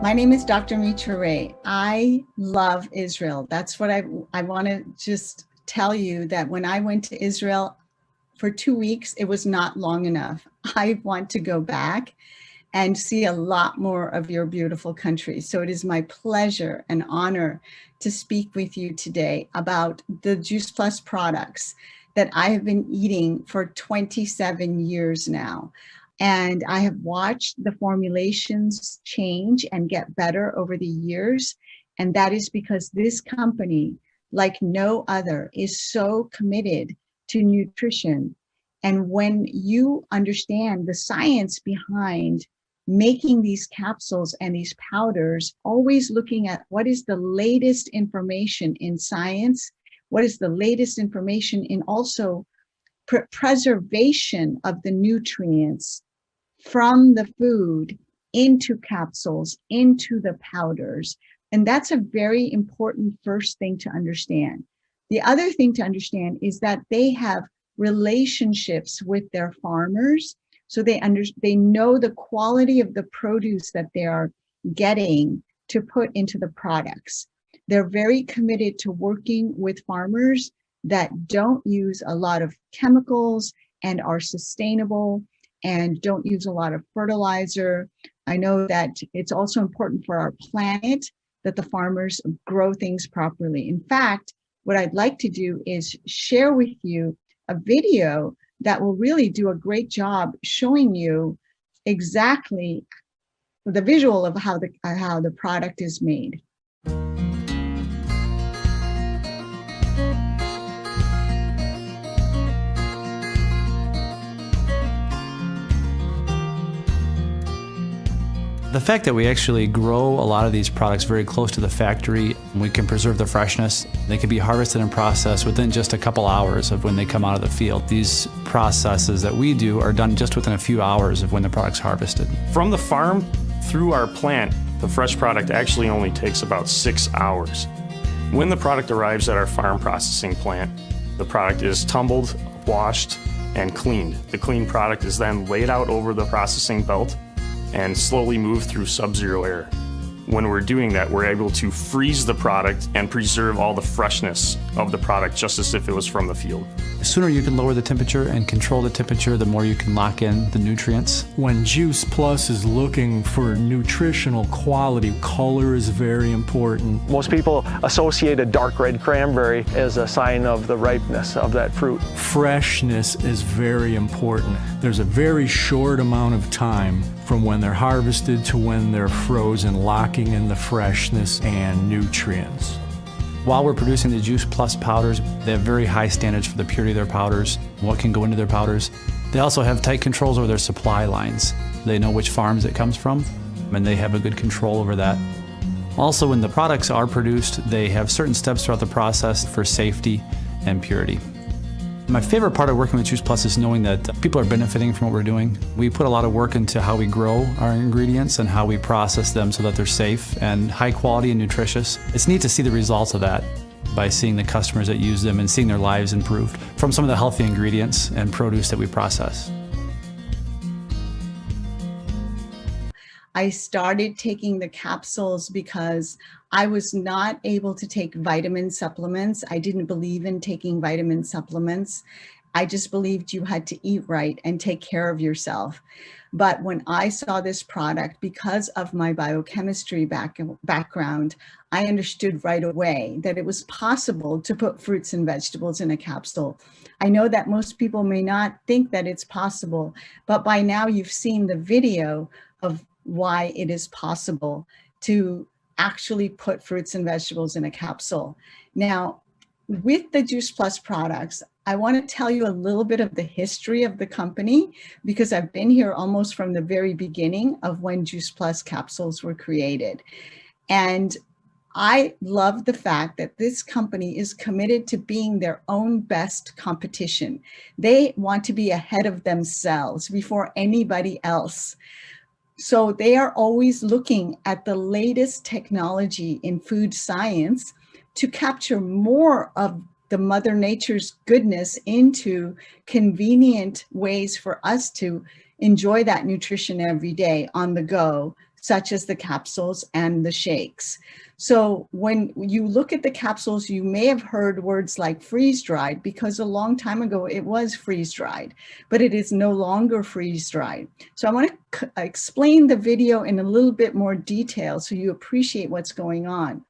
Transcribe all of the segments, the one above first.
My name is Dr. Mitrare. I love Israel. That's what I want to just tell you, that when I went to Israel for 2 weeks, it was not long enough. I want to go back and see a lot more of your beautiful country. So it is my pleasure and honor to speak with you today about the Juice Plus products that I have been eating for 27 years now. And I have watched the formulations change and get better over the years. And that is because this company, like no other, is so committed to nutrition. And when you understand the science behind making these capsules and these powders, always looking at what is the latest information in science, what is the latest information in also preservation of the nutrients from the food into capsules, into the powders. And that's a very important first thing to understand. The other thing to understand is that they have relationships with their farmers. So they know the quality of the produce that they are getting to put into the products. They're very committed to working with farmers that don't use a lot of chemicals and are sustainable and don't use a lot of fertilizer. I know that it's also important for our planet that the farmers grow things properly. In fact, what I'd like to do is share with you a video that will really do a great job showing you exactly the visual of how the product is made. The fact that we actually grow a lot of these products very close to the factory, we can preserve the freshness. They can be harvested and processed within just a couple hours of when they come out of the field. These processes that we do are done just within a few hours of when the product's harvested. From the farm through our plant, the fresh product actually only takes about 6 hours. When the product arrives at our farm processing plant, the product is tumbled, washed, and cleaned. The clean product is then laid out over the processing belt and slowly move through sub-zero air. When we're doing that, we're able to freeze the product and preserve all the freshness of the product just as if it was from the field. The sooner you can lower the temperature and control the temperature, the more you can lock in the nutrients. When Juice Plus is looking for nutritional quality, color is very important. Most people associate a dark red cranberry as a sign of the ripeness of that fruit. Freshness is very important. There's a very short amount of time from when they're harvested to when they're frozen, locking in the freshness and nutrients. While we're producing the Juice Plus powders, they have very high standards for the purity of their powders, what can go into their powders. They also have tight controls over their supply lines. They know which farms it comes from, and they have a good control over that. Also, when the products are produced, they have certain steps throughout the process for safety and purity. My favorite part of working with Juice Plus is knowing that people are benefiting from what we're doing. We put a lot of work into how we grow our ingredients and how we process them so that they're safe and high quality and nutritious. It's neat to see the results of that by seeing the customers that use them and seeing their lives improved from some of the healthy ingredients and produce that we process. I started taking the capsules because I was not able to take vitamin supplements. I didn't believe in taking vitamin supplements. I just believed you had to eat right and take care of yourself. But when I saw this product, because of my biochemistry background, I understood right away that it was possible to put fruits and vegetables in a capsule. I know that most people may not think that it's possible, but by now you've seen the video of why it is possible to actually put fruits and vegetables in a capsule. Now, with the Juice Plus products, I want to tell you a little bit of the history of the company because I've been here almost from the very beginning of when Juice Plus capsules were created. And I love the fact that this company is committed to being their own best competition. They want to be ahead of themselves before anybody else. So they are always looking at the latest technology in food science to capture more of the Mother Nature's goodness into convenient ways for us to enjoy that nutrition every day on the go, such as the capsules and the shakes. So when you look at the capsules, you may have heard words like freeze-dried, because a long time ago it was freeze-dried, but it is no longer freeze-dried. So I want to explain the video in a little bit more detail so you appreciate what's going on.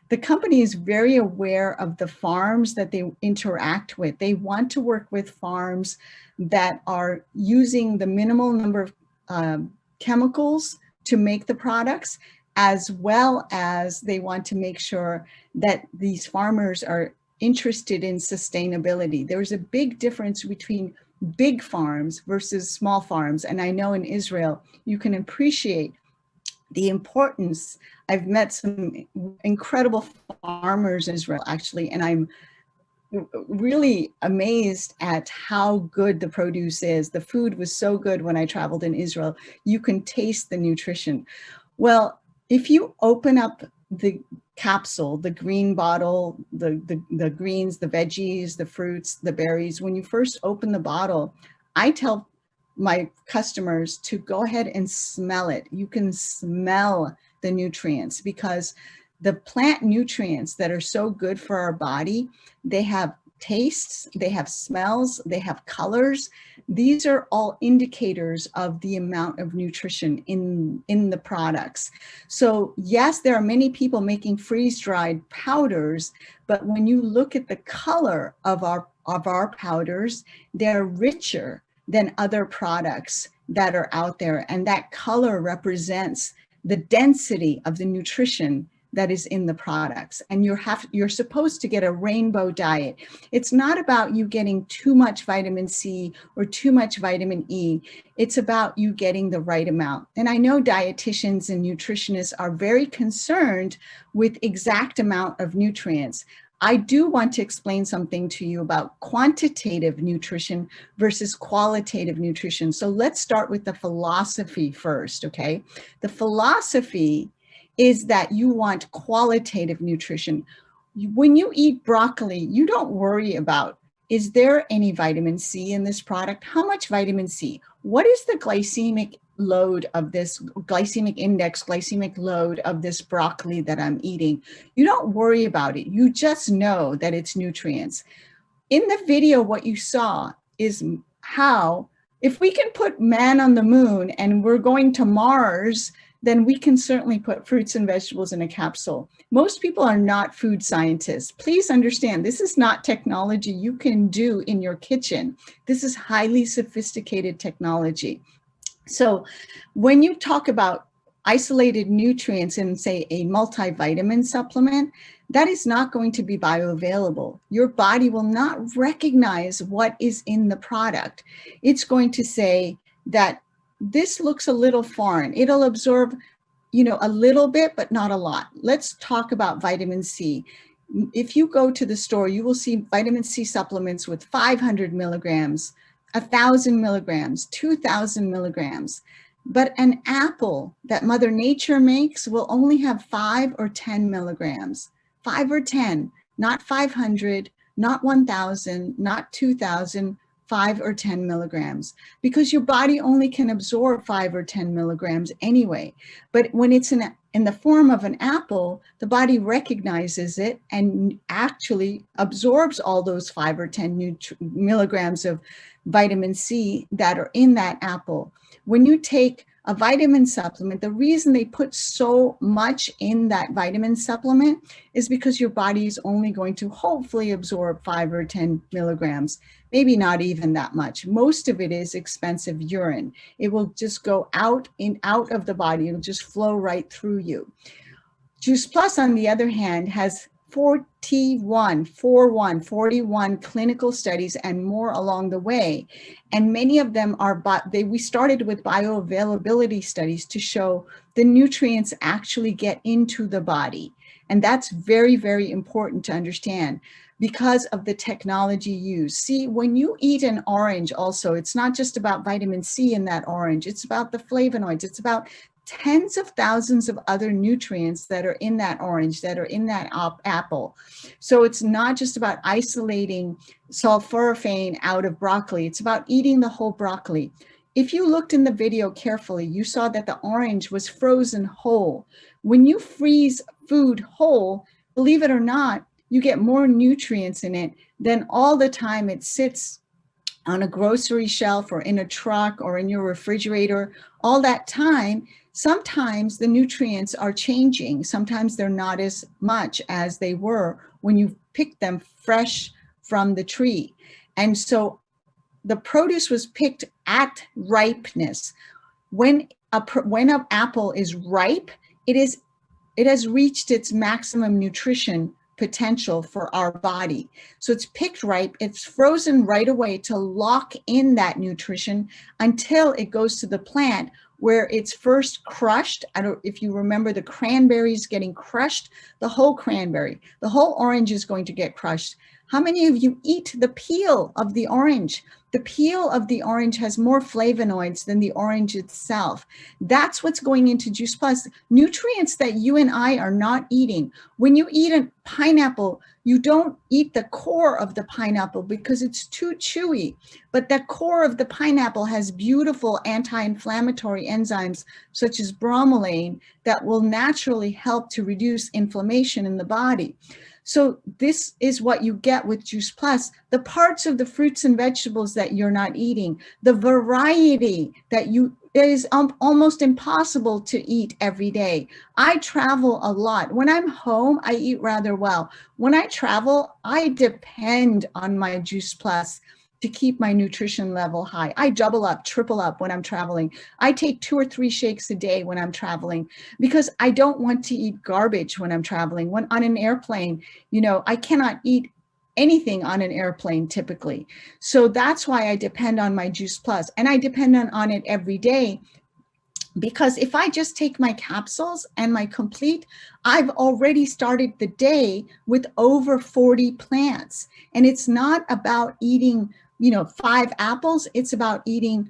The company is very aware of the farms that they interact with. They want to work with farms that are using the minimal number of chemicals to make the products, as well as they want to make sure that these farmers are interested in sustainability. There's a big difference between big farms versus small farms. And I know in Israel, you can appreciate the importance. I've met some incredible farmers in Israel, actually, and I'm really amazed at how good the produce is. The food was so good when I traveled in Israel. You can taste the nutrition. Well, if you open up the capsule, the green bottle, the greens, the veggies, the fruits, the berries, when you first open the bottle, I tell my customers to go ahead and smell it. You can smell the nutrients, because the plant nutrients that are so good for our body, they have tastes, they have smells, they have colors. These are all indicators of the amount of nutrition in the products. So yes, there are many people making freeze-dried powders, but when you look at the color of our powders, they're richer than other products that are out there. And that color represents the density of the nutrition that is in the products. And you're supposed to get a rainbow diet. It's not about you getting too much vitamin C or too much vitamin E. It's about you getting the right amount. And I know dietitians and nutritionists are very concerned with exact amount of nutrients. I do want to explain something to you about quantitative nutrition versus qualitative nutrition. So let's start with the philosophy first, okay? The philosophy is that you want qualitative nutrition. When you eat broccoli, you don't worry about, is there any vitamin C in this product? How much vitamin C? What is the glycemic load of this, glycemic index, glycemic load of this broccoli that I'm eating? You don't worry about it. You just know that it's nutrients. In the video, what you saw is how, if we can put man on the moon and we're going to Mars, then we can certainly put fruits and vegetables in a capsule. Most people are not food scientists. Please understand, this is not technology you can do in your kitchen. This is highly sophisticated technology. So when you talk about isolated nutrients in, say, a multivitamin supplement, that is not going to be bioavailable. Your body will not recognize what is in the product. It's going to say that this looks a little foreign. It'll absorb, a little bit, but not a lot. Let's talk about vitamin C. If you go to the store, you will see vitamin C supplements with 500 milligrams, 1,000 milligrams, 2,000 milligrams. But an apple that Mother Nature makes will only have 5 or 10 milligrams. 5 or 10, not 500, not 1,000, not 2,000, 5 or 10 milligrams, because your body only can absorb 5 or 10 milligrams anyway. But when it's in the form of an apple, the body recognizes it and actually absorbs all those 5 or 10 milligrams of vitamin C that are in that apple. When you take a vitamin supplement, the reason they put so much in that vitamin supplement is because your body is only going to hopefully absorb 5 or 10 milligrams, maybe not even that much. Most of it is expensive urine. It will just go out of the body. It'll just flow right through you. Juice Plus, on the other hand, has 41 clinical studies and more along the way. And many of them are, we started with bioavailability studies to show the nutrients actually get into the body. And that's very, very important to understand because of the technology used. See, when you eat an orange also, it's not just about vitamin C in that orange, it's about the flavonoids, it's about tens of thousands of other nutrients that are in that orange, that are in that apple. So it's not just about isolating sulforaphane out of broccoli. It's about eating the whole broccoli. if you looked in the video carefully, you saw that the orange was frozen whole. When you freeze food whole, believe it or not, you get more nutrients in it than all the time it sits on a grocery shelf or in a truck or in your refrigerator. All that time, sometimes the nutrients are changing. Sometimes they're not as much as they were when you picked them fresh from the tree. And so the produce was picked at ripeness. When an apple is ripe, it has reached its maximum nutrition potential for our body. So it's picked ripe, it's frozen right away to lock in that nutrition until it goes to the plant where it's first crushed. If you remember the cranberries getting crushed, the whole cranberry, the whole orange is going to get crushed. How many of you eat the peel of the orange? The peel of the orange has more flavonoids than the orange itself. That's what's going into Juice Plus. Nutrients that you and I are not eating. When you eat a pineapple, you don't eat the core of the pineapple because it's too chewy. But the core of the pineapple has beautiful anti-inflammatory enzymes such as bromelain that will naturally help to reduce inflammation in the body. So this is what you get with Juice Plus, the parts of the fruits and vegetables that you're not eating, the variety that is almost impossible to eat every day. I travel a lot. When I'm home, I eat rather well. When I travel, I depend on my Juice Plus to keep my nutrition level high. I double up, triple up when I'm traveling. I take 2 or 3 shakes a day when I'm traveling because I don't want to eat garbage when I'm traveling. When on an airplane, I cannot eat anything on an airplane typically. So that's why I depend on my Juice Plus, and I depend on it every day. Because if I just take my capsules and my Complete, I've already started the day with over 40 plants. And it's not about eating 5 apples, it's about eating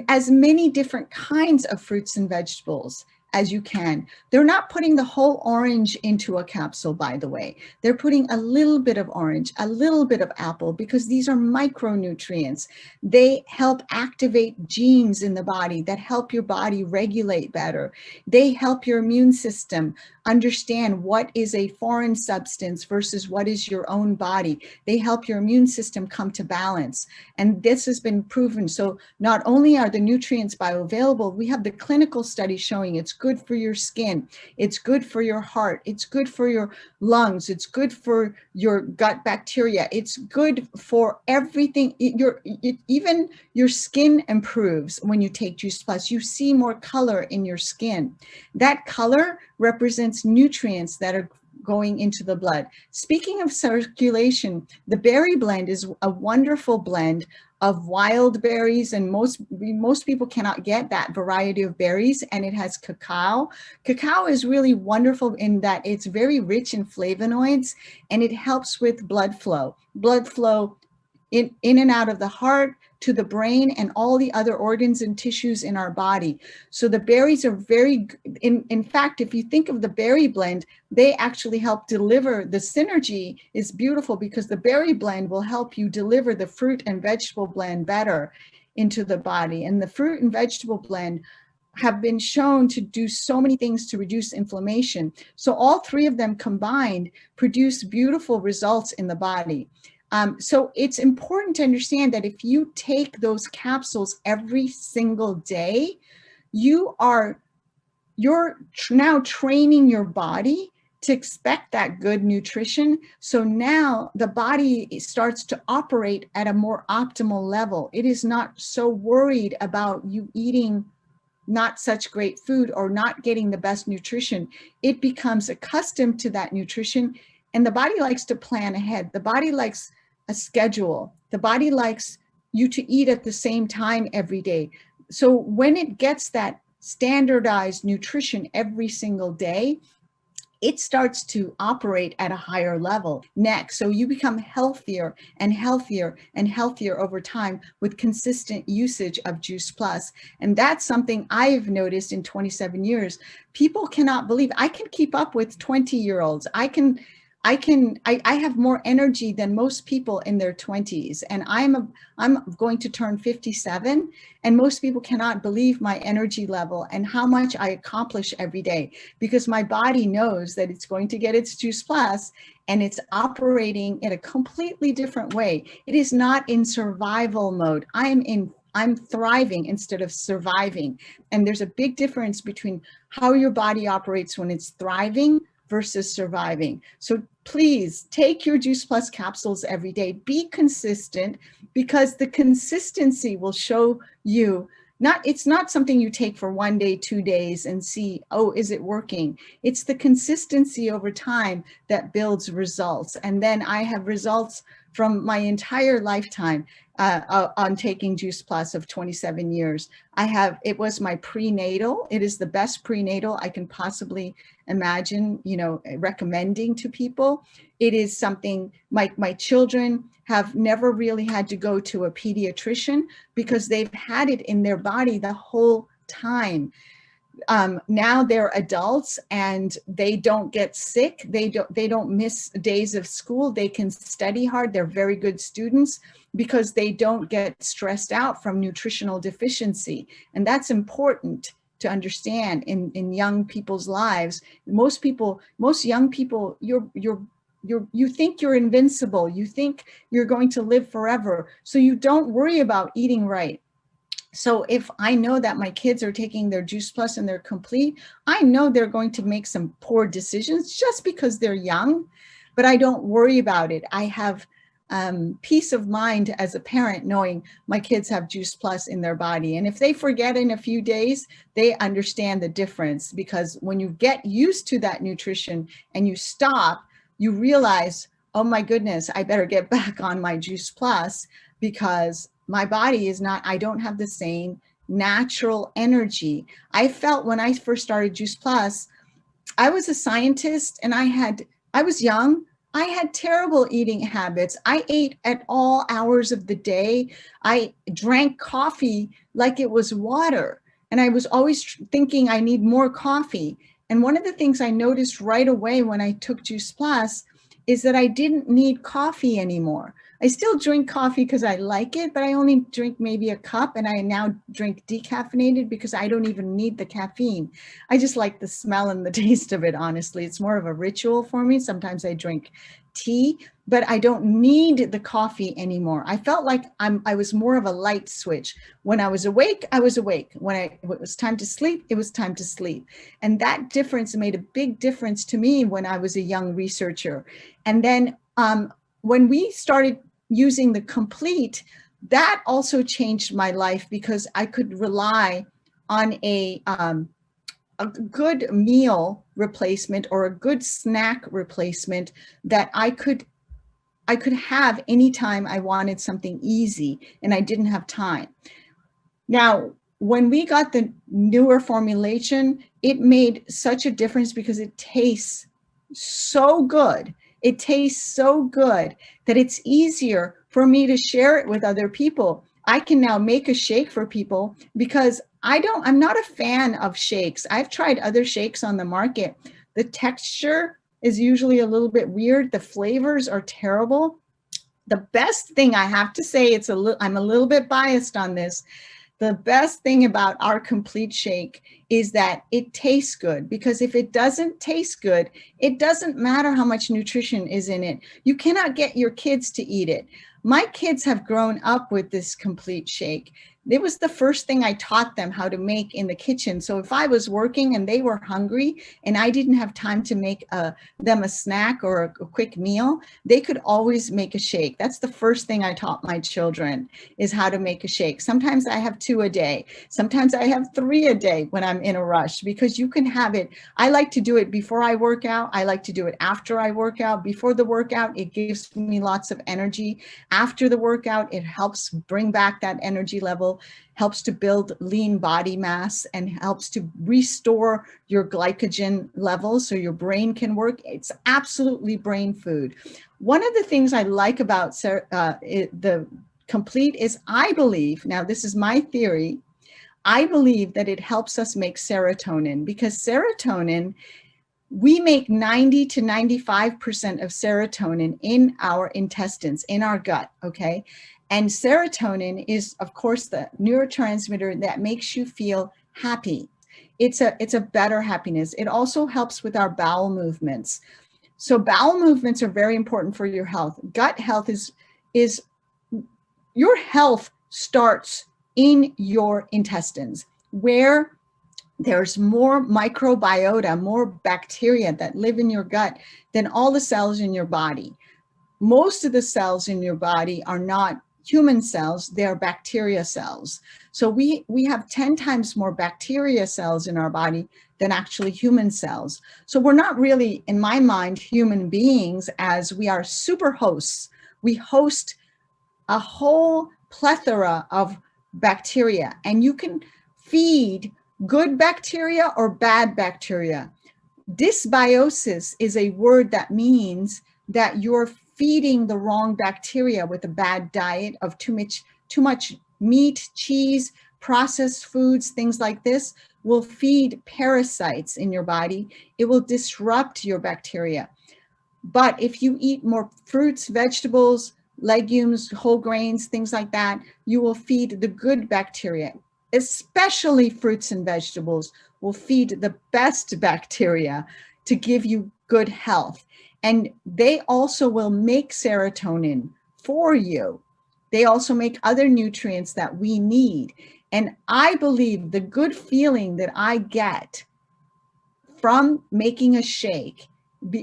as many different kinds of fruits and vegetables as you can. They're not putting the whole orange into a capsule, by the way. They're putting a little bit of orange, a little bit of apple, because these are micronutrients. They help activate genes in the body that help your body regulate better. They help your immune system understand what is a foreign substance versus what is your own body. They help your immune system come to balance. And this has been proven. So not only are the nutrients bioavailable, we have the clinical study showing it's good for your skin, it's good for your heart, it's good for your lungs, it's good for your gut bacteria, it's good for everything. Even your skin improves when you take Juice Plus. You see more color in your skin. That color represents nutrients that are going into the blood. Speaking of circulation, the berry blend is a wonderful blend of wild berries, and most people cannot get that variety of berries, and it has cacao. Cacao is really wonderful in that it's very rich in flavonoids, and it helps with blood flow in and out of the heart to the brain and all the other organs and tissues in our body. So the berries are in fact, if you think of the berry blend, they actually help deliver. The synergy is beautiful because the berry blend will help you deliver the fruit and vegetable blend better into the body. And the fruit and vegetable blend have been shown to do so many things to reduce inflammation. So all 3 of them combined produce beautiful results in the body. So it's important to understand that if you take those capsules every single day, you're now training your body to expect that good nutrition. So now the body starts to operate at a more optimal level. It is not so worried about you eating not such great food or not getting the best nutrition. It becomes accustomed to that nutrition, and the body likes to plan ahead. The body likes a schedule. The body likes you to eat at the same time every day. So when it gets that standardized nutrition every single day, it starts to operate at a higher level next. So you become healthier and healthier and healthier over time with consistent usage of Juice Plus. And that's something I've noticed in 27 years. People cannot believe I can keep up with 20-year-olds. I have more energy than most people in their 20s, and I'm going to turn 57, and most people cannot believe my energy level and how much I accomplish every day, because my body knows that it's going to get its Juice Plus, and it's operating in a completely different way. It is not in survival mode. I'm thriving instead of surviving. And there's a big difference between how your body operates when it's thriving versus surviving. So please take your Juice Plus capsules every day. Be consistent, because the consistency will show you, it's not something you take for 1 day, 2 days and see, oh, is it working? It's the consistency over time that builds results. And then I have results from my entire lifetime on taking Juice Plus of 27 years. It was my prenatal. It is the best prenatal I can possibly imagine, recommending to people. It is something my children have never really had to go to a pediatrician, because they've had it in their body the whole time. Now they're adults and they don't get sick. They don't miss days of school. They can study hard. They're very good students because they don't get stressed out from nutritional deficiency. And that's important to understand in young people's lives. Most young people, you think you're invincible. You think you're going to live forever. So you don't worry about eating right. So if I know that my kids are taking their Juice Plus and they're complete, I know they're going to make some poor decisions just because they're young, but I don't worry about it. I have peace of mind as a parent knowing my kids have Juice Plus in their body. And if they forget in a few days, they understand the difference, because when you get used to that nutrition and you stop, you realize, oh my goodness, I better get back on my Juice Plus, because my body is not, I don't have the same natural energy. I felt when I first started Juice Plus, I was a scientist and I was young. I had terrible eating habits. I ate at all hours of the day. I drank coffee like it was water. And I was always thinking I need more coffee. And one of the things I noticed right away when I took Juice Plus is that I didn't need coffee anymore. I still drink coffee because I like it, but I only drink maybe a cup, and I now drink decaffeinated because I don't even need the caffeine. I just like the smell and the taste of it, honestly. It's more of a ritual for me. Sometimes I drink tea, but I don't need the coffee anymore. I felt like I was more of a light switch. When I was awake, I was awake. When it was time to sleep, it was time to sleep. And that difference made a big difference to me when I was a young researcher. And then when we started using the Complete, that also changed my life, because I could rely on a good meal replacement or a good snack replacement that I could have anytime I wanted something easy and I didn't have time. Now, when we got the newer formulation, it made such a difference because it tastes so good. It tastes so good that it's easier for me to share it with other people. I can now make a shake for people because I'm not a fan of shakes. I've tried other shakes on the market. The texture is usually a little bit weird. The flavors are terrible. The best thing, I have to say, I'm a little bit biased on this. The best thing about our Complete shake is that it tastes good, because if it doesn't taste good, it doesn't matter how much nutrition is in it. You cannot get your kids to eat it. My kids have grown up with this Complete shake. It was the first thing I taught them how to make in the kitchen. So if I was working and they were hungry and I didn't have time to make them a snack or a quick meal, they could always make a shake. That's the first thing I taught my children, is how to make a shake. Sometimes I have 2 a day. Sometimes I have 3 a day when I'm in a rush, because you can have it. I like to do it before I work out. I like to do it after I work out. Before the workout, it gives me lots of energy. After the workout, it helps bring back that energy level, helps to build lean body mass, and helps to restore your glycogen levels so your brain can work. It's absolutely brain food. One of the things I like about the Complete is, I believe, now this is my theory, I believe that it helps us make serotonin, because serotonin We make 90 to 95% of serotonin in our intestines, in our gut, okay? And serotonin is, of course, the neurotransmitter that makes you feel happy. It's a better happiness. It also helps with our bowel movements. So bowel movements are very important for your health. Gut health is your health starts in your intestines, where there's more microbiota, more bacteria that live in your gut than all the cells in your body. Most of the cells in your body are not human cells, they're bacteria cells. So we have 10 times more bacteria cells in our body than actually human cells. So we're not really, in my mind, human beings, as we are super hosts. We host a whole plethora of bacteria, and you can feed good bacteria or bad bacteria. Dysbiosis is a word that means that you're feeding the wrong bacteria with a bad diet of too much meat, cheese, processed foods, things like this will feed parasites in your body. It will disrupt your bacteria. But if you eat more fruits, vegetables, legumes, whole grains, things like that, you will feed the good bacteria. Especially fruits and vegetables will feed the best bacteria to give you good health. And they also will make serotonin for you. They also make other nutrients that we need. And I believe the good feeling that I get from making a shake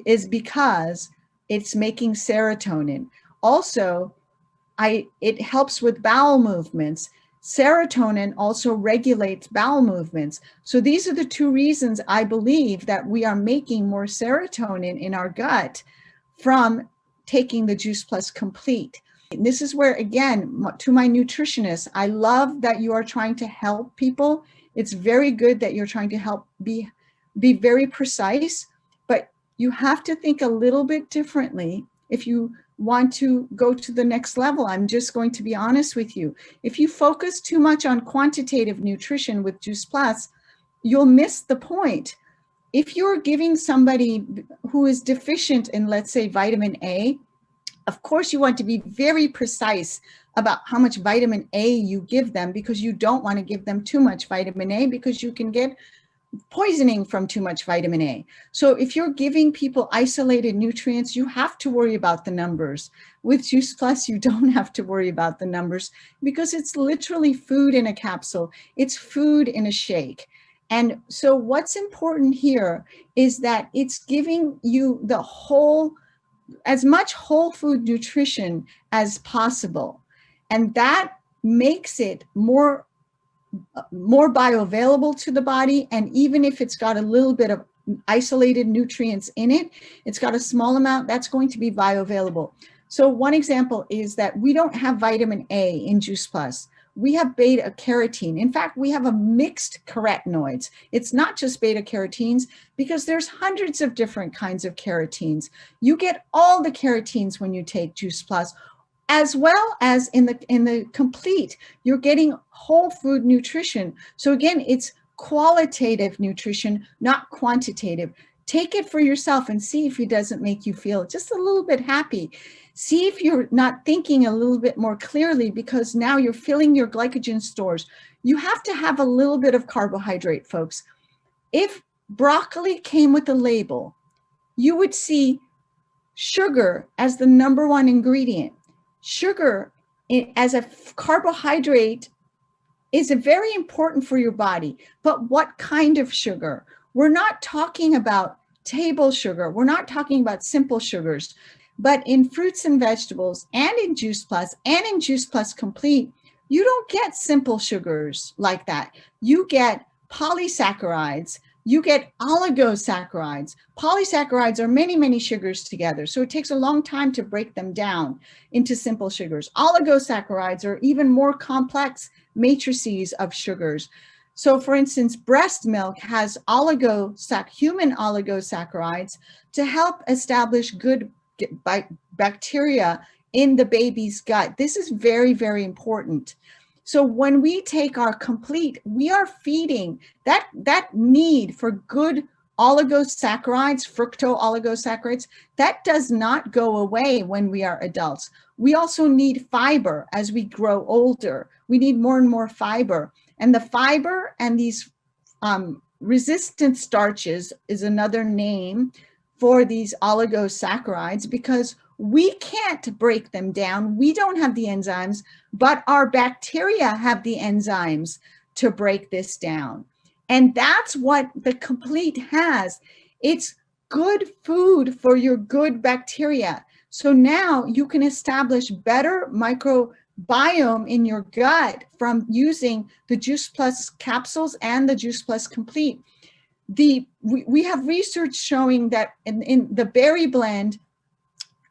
is because it's making serotonin. Also, it helps with bowel movements. Serotonin also regulates bowel movements. So these are the two reasons I believe that we are making more serotonin in our gut from taking the Juice Plus Complete. And this is where, again, to my nutritionist, I love that you are trying to help people. It's very good that you're trying to help be very precise, but you have to think a little bit differently if you want to go to the next level. I'm just going to be honest with you. If you focus too much on quantitative nutrition with Juice Plus, you'll miss the point. If you're giving somebody who is deficient in, let's say, vitamin A, of course you want to be very precise about how much vitamin A you give them, because you don't want to give them too much vitamin A because you can get poisoning from too much vitamin A. So if you're giving people isolated nutrients, you have to worry about the numbers. With Juice Plus, you don't have to worry about the numbers because it's literally food in a capsule. It's food in a shake. And so what's important here is that it's giving you the as much whole food nutrition as possible. And that makes it more bioavailable to the body. And even if it's got a little bit of isolated nutrients in it, it's got a small amount that's going to be bioavailable. So one example is that we don't have vitamin A in Juice Plus. We have beta carotene. In fact, we have a mixed carotenoids. It's not just beta carotenes, because there's hundreds of different kinds of carotenes. You get all the carotenes when you take Juice Plus, as well as in the Complete, you're getting whole food nutrition. So again, it's qualitative nutrition, not quantitative. Take it for yourself and see if it doesn't make you feel just a little bit happy. See if you're not thinking a little bit more clearly, because now you're filling your glycogen stores. You have to have a little bit of carbohydrate, folks. If broccoli came with a label, you would see sugar as the #1 ingredient. Sugar as a carbohydrate is very important for your body, but what kind of sugar? We're not talking about table sugar. We're not talking about simple sugars, but in fruits and vegetables and in Juice Plus and in Juice Plus Complete, you don't get simple sugars like that. You get polysaccharides, you get oligosaccharides. Polysaccharides are many, many sugars together, so it takes a long time to break them down into simple sugars. Oligosaccharides are even more complex matrices of sugars. So for instance, breast milk has human oligosaccharides to help establish good bacteria in the baby's gut. This is very, very important. So when we take our Complete, we are feeding that need for good oligosaccharides, fructo-oligosaccharides, that does not go away when we are adults. We also need fiber as we grow older. We need more and more fiber. And the fiber and these resistant starches is another name for these oligosaccharides, because we can't break them down. We don't have the enzymes, but our bacteria have the enzymes to break this down. And that's what the Complete has. It's good food for your good bacteria. So now you can establish better microbiome in your gut from using the Juice Plus capsules and the Juice Plus Complete. We have research showing that in the berry blend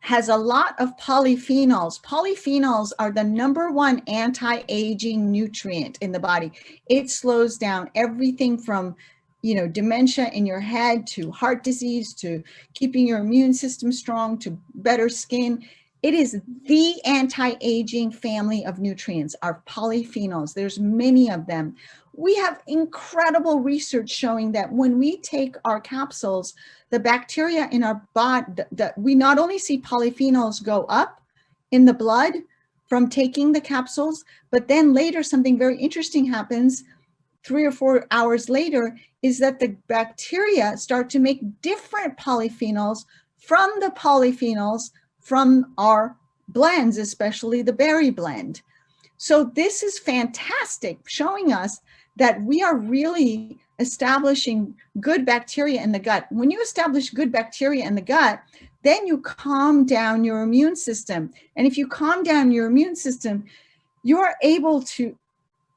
has a lot of polyphenols. Polyphenols are the #1 anti-aging nutrient in the body. It slows down everything from, dementia in your head to heart disease to keeping your immune system strong to better skin. It is the anti-aging family of nutrients, are polyphenols. There's many of them. We have incredible research showing that when we take our capsules, the bacteria in our body, we not only see polyphenols go up in the blood from taking the capsules, but then later something very interesting happens 3 or 4 hours later, is that the bacteria start to make different polyphenols from the polyphenols from our blends, especially the berry blend. So this is fantastic, showing us that we are really establishing good bacteria in the gut. When you establish good bacteria in the gut, then you calm down your immune system. And if you calm down your immune system, you are able to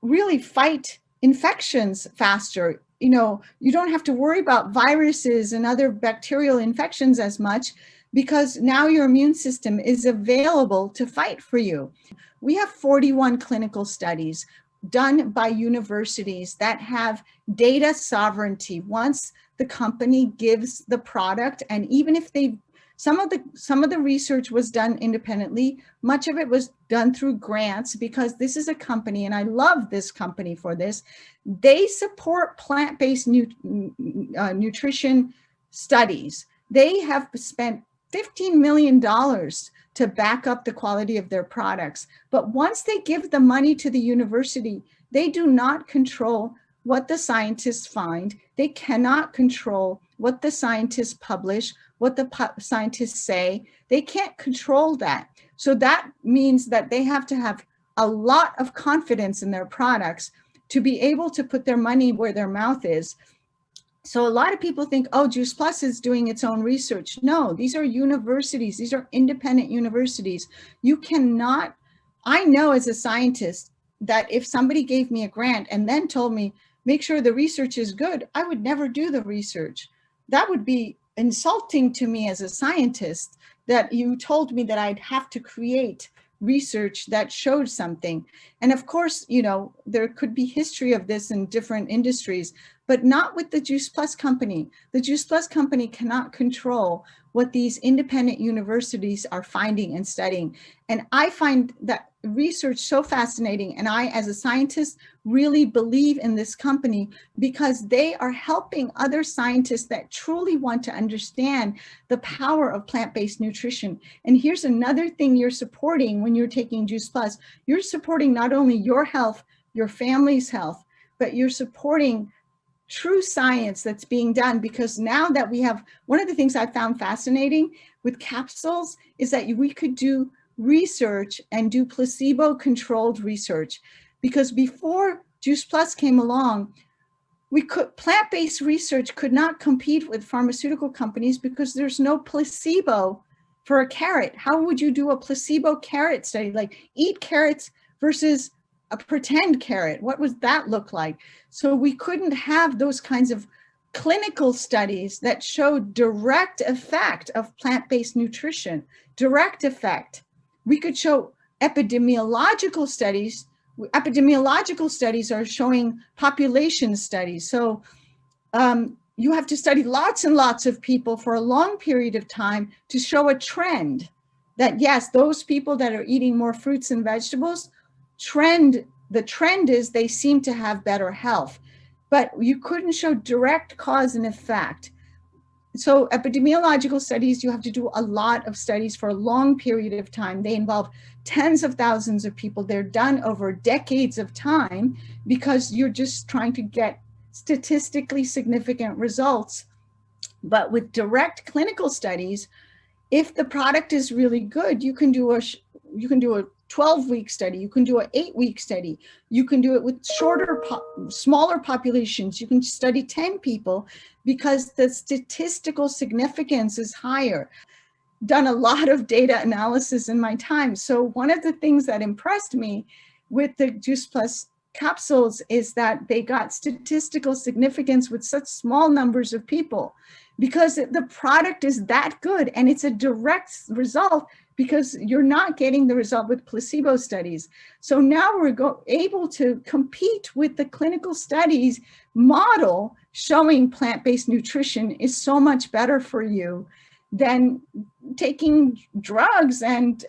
really fight infections faster. You don't have to worry about viruses and other bacterial infections as much, because now your immune system is available to fight for you. We have 41 clinical studies done by universities that have data sovereignty. Once the company gives the product, and even if some of the research was done independently, much of it was done through grants, because this is a company, and I love this company for this. They support plant-based nutrition studies. They have spent $15 million to back up the quality of their products. But once they give the money to the university, they do not control what the scientists find. They cannot control what the scientists publish, what the scientists say. They can't control that. So that means that they have to have a lot of confidence in their products to be able to put their money where their mouth is. So a lot of people think, oh, Juice Plus is doing its own research. No, these are universities. These are independent universities. You cannot, I know as a scientist that if somebody gave me a grant and then told me, make sure the research is good, I would never do the research. That would be insulting to me as a scientist, that you told me that I'd have to create research that showed something. And of course, there could be history of this in different industries, but not with the Juice Plus company. The Juice Plus company cannot control what these independent universities are finding and studying. And I find that research so fascinating. And I, as a scientist, really believe in this company because they are helping other scientists that truly want to understand the power of plant-based nutrition. And here's another thing you're supporting when you're taking Juice Plus. You're supporting not only your health, your family's health, but you're supporting true science that's being done, because now that we have, one of the things I found fascinating with capsules is that we could do research and do placebo-controlled research, because before Juice Plus came along, plant-based research could not compete with pharmaceutical companies because there's no placebo for a carrot. How would you do a placebo carrot study? Like eat carrots versus a pretend carrot. What would that look like? So we couldn't have those kinds of clinical studies that showed direct effect of plant-based nutrition, direct effect. We could show epidemiological studies. Epidemiological studies are showing population studies. So you have to study lots and lots of people for a long period of time to show a trend that, yes, those people that are eating more fruits and vegetables, the trend is they seem to have better health. But you couldn't show direct cause and effect. So epidemiological studies, you have to do a lot of studies for a long period of time. They involve tens of thousands of people. They're done over decades of time because you're just trying to get statistically significant results. But with direct clinical studies, if the product is really good, you can do a 12-week study, you can do an 8-week study, you can do it with smaller populations, you can study 10 people because the statistical significance is higher. Done a lot of data analysis in my time. So one of the things that impressed me with the Juice Plus capsules is that they got statistical significance with such small numbers of people because the product is that good and it's a direct result because you're not getting the result with placebo studies. So now we're able to compete with the clinical studies model showing plant-based nutrition is so much better for you than taking drugs and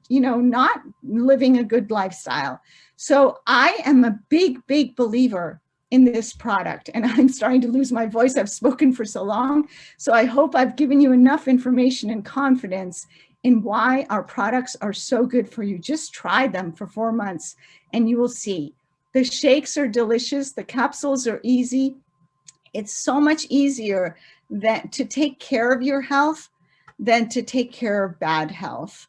not living a good lifestyle. So I am a big believer in this product, and I'm starting to lose my voice. I've spoken for so long. So I hope I've given you enough information and confidence in why our products are so good for you. Just try them for 4 months and you will see. The shakes are delicious. The capsules are easy. It's so much easier to take care of your health than to take care of bad health.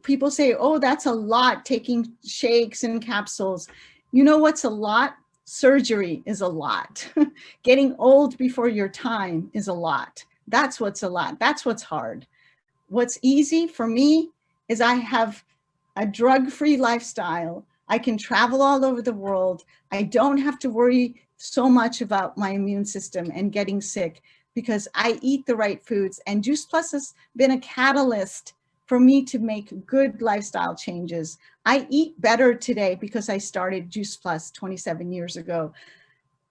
People say, oh, that's a lot taking shakes and capsules. You know what's a lot? Surgery is a lot. Getting old before your time is a lot. That's what's a lot. That's what's hard. What's easy for me is I have a drug-free lifestyle. I can travel all over the world. I don't have to worry so much about my immune system and getting sick because I eat the right foods. And Juice Plus has been a catalyst for me to make good lifestyle changes. I eat better today because I started Juice Plus 27 years ago.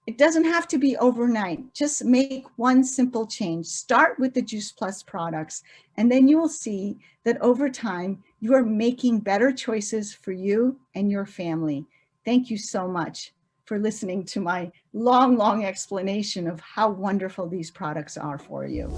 It doesn't have to be overnight. Just make one simple change. Start with the Juice Plus products, and then you will see that over time, you are making better choices for you and your family. Thank you so much for listening to my long explanation of how wonderful these products are for you.